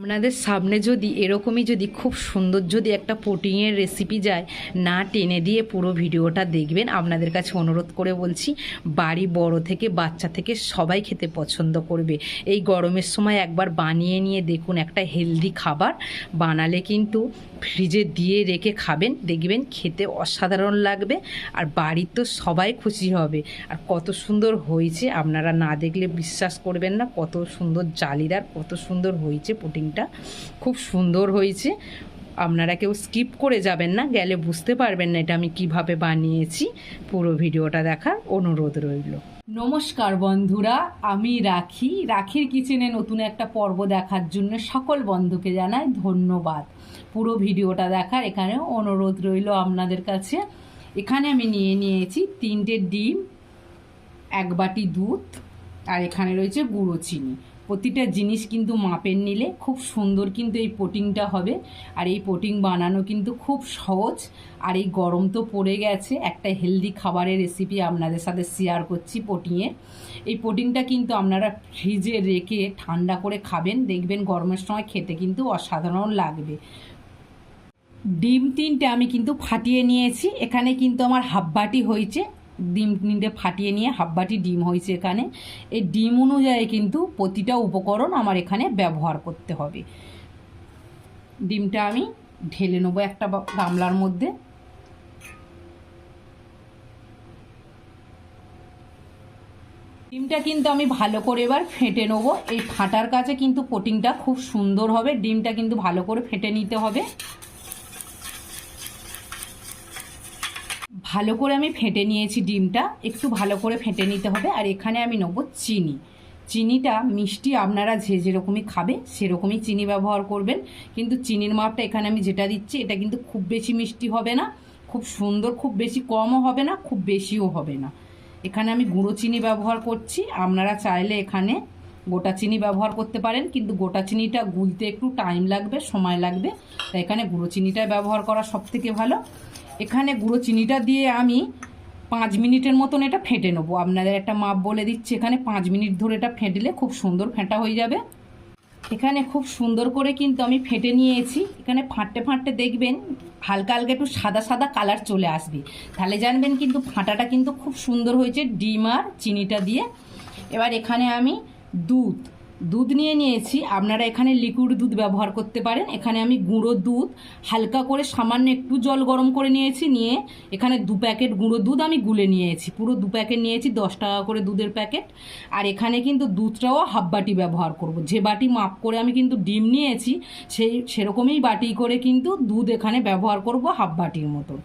আপনাদের সামনে যদি এরকমই যদি খুব সুন্দর যদি একটা পুডিংয়ের রেসিপি যায়, না টেনে দিয়ে পুরো ভিডিওটা দেখবেন। আপনাদের কাছে অনুরোধ করে বলছি, বাড়ি বড় থেকে বাচ্চা থেকে সবাই খেতে পছন্দ করবে। এই গরমের সময় একবার বানিয়ে নিয়ে দেখুন, একটা হেলদি খাবার বানালে কিন্তু ফ্রিজে দিয়ে রেখে খাবেন, দেখবেন খেতে অসাধারণ লাগবে আর বাড়ির তো সবাই খুশি হবে। আর কত সুন্দর হয়েছে, আপনারা না দেখলে বিশ্বাস করবেন না কত সুন্দর জালিদার, কত সুন্দর হয়েছে পুডিংটা, খুব সুন্দর হয়েছে। আপনারা কেউ স্কিপ করে যাবেন না, গেলে বুঝতে পারবেন না এটা আমি কিভাবে বানিয়েছি। পুরো ভিডিওটা দেখার অনুরোধ রইল। নমস্কার বন্ধুরা, আমি রাখির কিচেনে নতুন একটা পর্ব দেখার জন্য সকল বন্ধুকে জানাই ধন্যবাদ। পুরো ভিডিওটা দেখার এখানে অনুরোধ রইল আপনাদের কাছে। এখানে আমি নিয়েছি 3টে ডিম, 1 বাটি দুধ, আর এখানে রয়েছে গুঁড়ো চিনি। প্রতিটা জিনিস কিন্তু মাপের নিলে খুব সুন্দর কিন্তু এই পুডিংটা হবে। আর এই পুডিং বানানো কিন্তু খুব সহজ। আর এই গরম তো পড়ে গেছে, একটা হেলদি খাবারের রেসিপি আপনাদের সাথে শেয়ার করছি পুডিংয়ের। এই পুডিংটা কিন্তু আপনারা ফ্রিজে রেখে ঠান্ডা করে খাবেন, দেখবেন গরমের সময় খেতে কিন্তু অসাধারণ লাগবে। ডিম 3টে আমি কিন্তু ফাটিয়ে নিয়েছি, এখানে কিন্তু আমার হাফ বাটি হয়েছে। ডিম 3টে ফাটিয়ে নিয়ে হাফ বাটি ডিম হয়েছে এখানে। এই ডিম অনুযায়ী কিন্তু প্রতিটা উপকরণ আমার এখানে ব্যবহার করতে হবে। ডিমটা আমি ঢেলে নেবো একটা গামলার মধ্যে। ডিমটা কিন্তু আমি ভালো করে এবার ফেটে নেবো। এই ফাটার কাছে কিন্তু পুডিংটা খুব সুন্দর হবে। ডিমটা কিন্তু ভালো করে ফেটে নিতে হবে। ভালো করে আমি ফেটে নিয়েছি ডিমটা, একটু ভালো করে ফেটে নিতে হবে। আর এখানে আমি নেবো চিনি। চিনিটা মিষ্টি আপনারা যে যেরকমই খাবে সেরকমই চিনি ব্যবহার করবেন, কিন্তু চিনির মাপটা এখানে আমি যেটা দিচ্ছি এটা কিন্তু খুব বেশি মিষ্টি হবে না, খুব সুন্দর, খুব বেশি কমও হবে না, খুব বেশিও হবে না। এখানে আমি গুঁড়ো চিনি ব্যবহার করছি। আপনারা চাইলে এখানে গোটা চিনি ব্যবহার করতে পারেন, কিন্তু গোটা চিনিটা গুলতে একটু টাইম লাগবে, সময় লাগবে, তাই এখানে গুঁড়ো চিনিটাই ব্যবহার করা সবথেকে ভালো। এখানে গুঁড়ো চিনিটা দিয়ে আমি 5 মিনিটের মতন এটা ফেটে নেবো। আপনাদের একটা মাপ বলে দিচ্ছি, এখানে 5 মিনিট ধরে এটা ফেটলে খুব সুন্দর ফেটা হয়ে যাবে। এখানে খুব সুন্দর করে কিন্তু আমি ফেটে নিয়েছি। এখানে ফাটতে ফাটতে দেখবেন হালকা হালকা একটু সাদা সাদা কালার চলে আসবে, তাহলে জানবেন কিন্তু ফাটাটা কিন্তু খুব সুন্দর হয়েছে ডিম আর চিনিটা দিয়ে। এবার এখানে আমি দুধ নিয়ে নিয়েছি। আপনারা এখানে লিকুইড দুধ ব্যবহার করতে পারেন। এখানে আমি গুঁড়ো দুধ হালকা করে সামান্য একটু জল গরম করে নিয়েছি, নিয়ে এখানে 2 প্যাকেট গুঁড়ো দুধ আমি গুলে নিয়েছি। পুরো 2 প্যাকেট নিয়েছি, 10 টাকা করে দুধের প্যাকেট। আর এখানে কিন্তু দুধটাও হাফ বাটি ব্যবহার করব। যে বাটি মাপ করে আমি কিন্তু ডিম নিয়েছি সেরকমই বাটি করে কিন্তু দুধ এখানে ব্যবহার করব, হাফ বাটির মতো।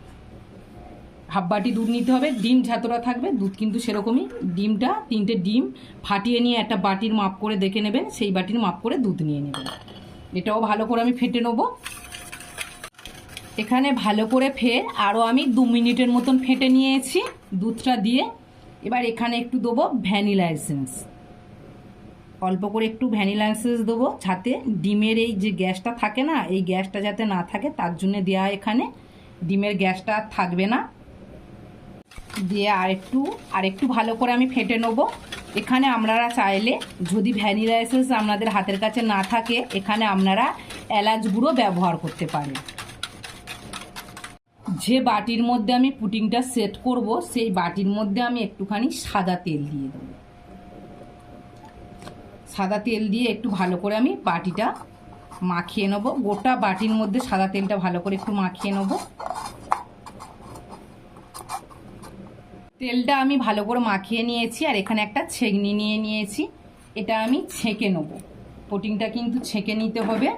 হাফ বাটি দুধ নিতে হবে, ডিম যতটা থাকবে দুধ কিন্তু সেরকমই। ডিমটা 3টে ডিম ফাটিয়ে নিয়ে একটা বাটির মাপ করে দেখে নেবেন, সেই বাটির মাপ করে দুধ নিয়ে নেবেন। এটাও ভালো করে আমি ফেটে নেবো। এখানে ভালো করে আরও আমি 2 মিনিটের মতন ফেটে নিয়েছি দুধটা দিয়ে। এবার এখানে একটু দেবো ভ্যানিলা এসেন্স, অল্প করে একটু ভ্যানিলা এসেন্স দেবো, যাতে ডিমের এই যে গ্যাসটা থাকে না, এই গ্যাসটা যাতে না থাকে তার জন্য দেওয়া। এখানে ডিমের গ্যাসটা থাকবে না দিয়ে আরেকটু ভালো করে আমি ফেটে নেবো। এখানে আপনারা চাইলে যদি ভ্যানিলা এসেন্স আপনাদের হাতের কাছে না থাকে, এখানে আপনারা এলাচ গুঁড়ো ব্যবহার করতে পারেন। যে বাটির মধ্যে আমি পুডিংটা সেট করব সেই বাটির মধ্যে আমি একটুখানি সাদা তেল দিয়ে দেবো। সাদা তেল দিয়ে একটু ভালো করে আমি বাটিটা মাখিয়ে নেবো। গোটা বাটির মধ্যে সাদা তেলটা ভালো করে একটু মাখিয়ে নেবো। তেলটা আমি ভালো করে মাখিয়ে নিয়েছি। আর এখানে একটা ছেঁকনি নিয়ে নিয়েছি, এটা আমি ছেঁকে নেব। পুডিংটা কিন্তু ছেঁকে নিতে হবে।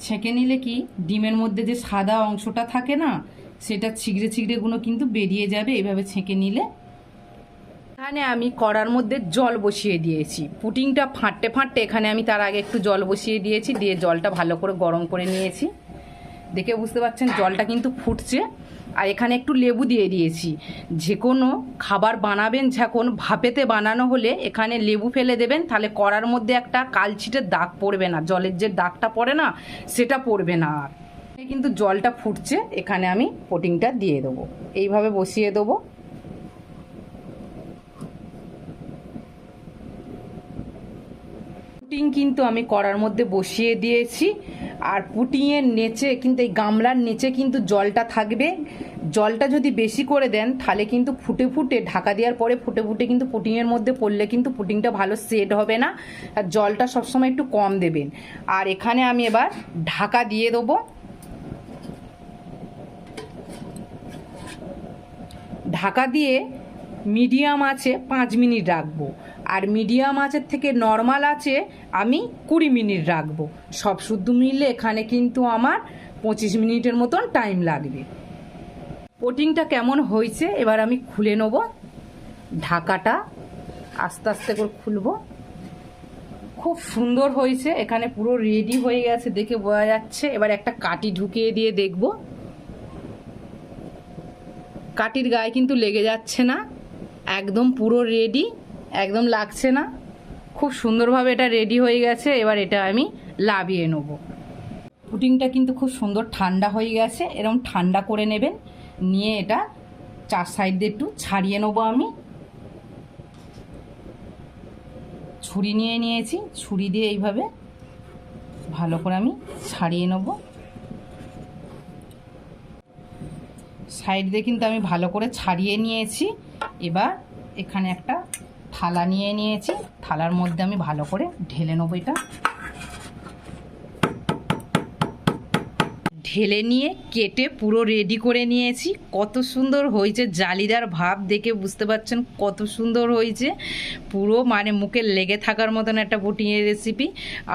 ছেঁকে নিলে কি ডিমের মধ্যে যে সাদা অংশটা থাকে না, সেটা ছিগড়েগুলো কিন্তু বেরিয়ে যাবে এইভাবে ছেঁকে নিলে। এখানে আমি কড়ার মধ্যে জল বসিয়ে দিয়েছি। পুডিংটা ফাটতে ফাটতে এখানে আমি তার আগে একটু জল বসিয়ে দিয়েছি, দিয়ে জলটা ভালো করে গরম করে নিয়েছি। দেখে বুঝতে পারছেন জলটা কিন্তু ফুটছে। আর এখানে একটু লেবু দিয়ে দিয়েছি। যে কোনো খাবার বানাবেন যখন ভাপেতে বানানো হলে এখানে লেবু ফেলে দেবেন, তাহলে কড়ার মধ্যে একটা কালচিটের দাগ পড়বে না, জলের যে দাগটা পড়ে না সেটা পড়বে না। আর কিন্তু জলটা ফুটছে, এখানে আমি পুডিংটা দিয়ে দেবো, এইভাবে বসিয়ে দেবো। পুডিং কিন্তু আমি কড়ার মধ্যে বসিয়ে দিয়েছি, আর পুডিংয়ের নিচে কিন্তু এই গামলার নিচে কিন্তু জলটা থাকবে। জলটা যদি বেশি করে দেন তাহলে কিন্তু ফুটে ফুটে ঢাকা দেওয়ার পরে ফুটে ফুটে কিন্তু পুডিংয়ের মধ্যে পড়লে কিন্তু পুডিংটা ভালো সেট হবে না। আর জলটা সবসময় একটু কম দেবেন। আর এখানে আমি এবার ঢাকা দিয়ে দেবো। ঢাকা দিয়ে মিডিয়াম আছে 5 মিনিট রাখবো, আর মিডিয়াম আঁচের থেকে নর্মাল আছে আমি 20 মিনিট রাখবো। সব শুদ্ধ মিললে এখানে কিন্তু আমার 25 মিনিটের মতন টাইম লাগবে। পুডিংটা কেমন হয়েছে এবার আমি খুলে নেব। ঢাকাটা আস্তে আস্তে করে খুলবো। খুব সুন্দর হয়েছে, এখানে পুরো রেডি হয়ে গেছে দেখে বোঝা যাচ্ছে। এবার একটা কাঠি ঢুকিয়ে দিয়ে দেখব। কাঠির গায়ে কিন্তু লেগে যাচ্ছে না, একদম পুরো রেডি, একদম লাগছে না। খুব সুন্দরভাবে এটা রেডি হয়ে গেছে। এবার এটা আমি লাভিয়ে নেব। পুডিংটা কিন্তু খুব সুন্দর ঠান্ডা হয়ে গেছে, এরকম ঠান্ডা করে নেবেন। নিয়ে এটা 4 সাইড দিয়ে একটু ছাড়িয়ে নেবো। আমি ছুরি নিয়ে নিয়েছি, ছুরি দিয়ে এইভাবে ভালো করে আমি ছাড়িয়ে নেব। সাইড দিয়ে কিন্তু আমি ভালো করে ছাড়িয়ে নিয়েছি। এবার এখানে একটা থালা নিয়ে নিয়েছি, থালার মধ্যে আমি ভালো করে ঢেলে নেবো। এটা ঢেলে নিয়ে কেটে পুরো রেডি করে নিয়েছি। কত সুন্দর হয়েছে, জালিদার ভাব দেখে বুঝতে পারছেন কত সুন্দর হয়েছে। পুরো মানে মুখে লেগে থাকার মতন একটা পুডিংয়ের রেসিপি।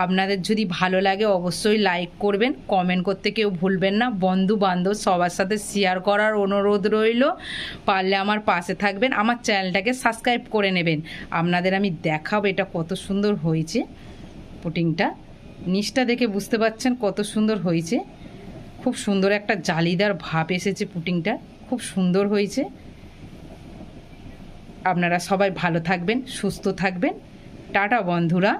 আপনাদের যদি ভালো লাগে অবশ্যই লাইক করবেন, কমেন্ট করতে কেউ ভুলবেন না। বন্ধু বান্ধব সবার সাথে শেয়ার করার অনুরোধ রইল। পারলে আমার পাশে থাকবেন, আমার চ্যানেলটাকে সাবস্ক্রাইব করে নেবেন। আপনাদের আমি দেখাবো এটা কত সুন্দর হয়েছে। পুডিংটা নিচটা দেখে বুঝতে পারছেন কত সুন্দর হয়েছে। খুব সুন্দর একটা জালিদার ভাব এসেছে পুডিংটা, খুব সুন্দর হয়েছে। আপনারা সবাই ভালো থাকবেন, সুস্থ থাকবেন। টাটা বন্ধুরা।